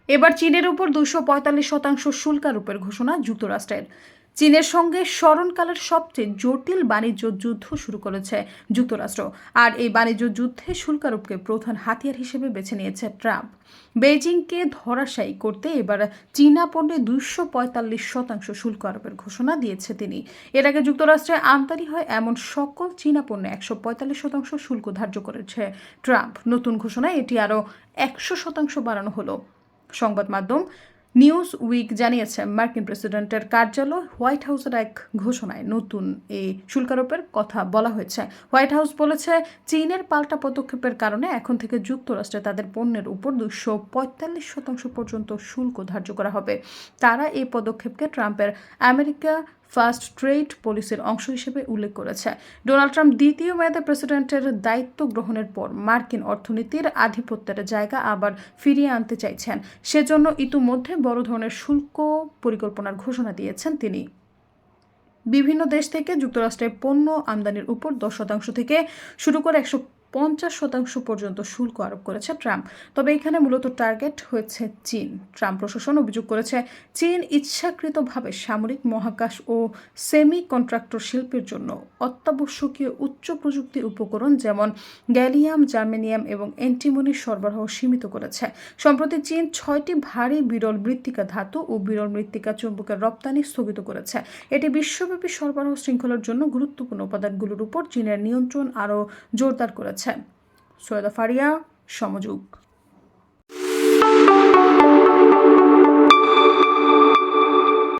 এবার চীনের উপর 245% শুল্ক আরোপের ঘোষণা যুক্তরাষ্ট্রের। চীনের সঙ্গে স্মরণকালের সবচেয়ে জটিল বাণিজ্য যুদ্ধ শুরু করেছে যুক্তরাষ্ট্র। আর এই বাণিজ্য যুদ্ধে শুল্ক আরোপকে প্রধান হাতিয়ার হিসেবে বেছে নিয়েছে ট্রাম্প। বেইজিংকে ধরাশায়ী করতে এবার চীনা পণ্যে 245% শুল্ক আরোপের ঘোষণা দিয়েছে তিনি। এর আগে যুক্তরাষ্ট্রে আমদানি হয় এমন সকল চীনা পণ্যে 145% শুল্ক ধার্য করেছে ট্রাম্প। নতুন ঘোষণায় এটি আরও 100% বাড়ানো হলো। সংবাদ মাধ্যম নিউজ উইক জানিয়েছে, মার্কিন প্রেসিডেন্টের কার্যালয় হোয়াইট হাউসের এক ঘোষণায় নতুন এই শুল্কারোপের কথা বলা হয়েছে। হোয়াইট হাউস বলেছে, চীনের পাল্টা পদক্ষেপের কারণে এখন থেকে যুক্তরাষ্ট্রে তাদের পণ্যের উপর 245% পর্যন্ত শুল্ক ধার্য করা হবে। তারা এই পদক্ষেপকে ট্রাম্পের আমেরিকা ফার্স্ট ট্রেড পলিসির অংশ হিসেবে উল্লেখ করেছে। ডোনাল্ড ট্রাম্প দ্বিতীয় মেয়াদে প্রেসিডেন্টের দায়িত্ব গ্রহণের পর মার্কিন অর্থনীতির আধিপত্যের জায়গা আবার ফিরিয়ে আনতে চাইছেন। সেজন্য ইতিমধ্যে বড় ধরনের শুল্ক পরিকল্পনার ঘোষণা দিয়েছেন তিনি। বিভিন্ন দেশ থেকে যুক্তরাষ্ট্রের পণ্য আমদানির উপর 10% থেকে শুরু করে 150% পর্যন্ত শুল্ক আরোপ করেছে ট্রাম্প। তবে এখানে মূলত টার্গেট হয়েছে চীন। ট্রাম্প প্রশাসন অভিযোগ করেছে, চীন ইচ্ছাকৃতভাবে সামরিক, মহাকাশ ও সেমি কন্ট্রাক্টর শিল্পের জন্য অত্যাবশ্যকীয় উচ্চ প্রযুক্তি উপকরণ যেমন গ্যালিয়াম, জার্মেনিয়াম এবং অ্যান্টিমনি সরবরাহ সীমিত করেছে। সম্প্রতি চীন 6টি ভারী বিরল মৃত্তিকা ধাতু ও বিরল মৃত্তিকা চুম্বকের রপ্তানি স্থগিত করেছে। এটি বিশ্বব্যাপী সরবরাহ শৃঙ্খলার জন্য গুরুত্বপূর্ণ উপাদানগুলোর উপর চীনের নিয়ন্ত্রণ আরও জোরদার করেছে। সৈয়দা ফারিয়া, সমযোগ।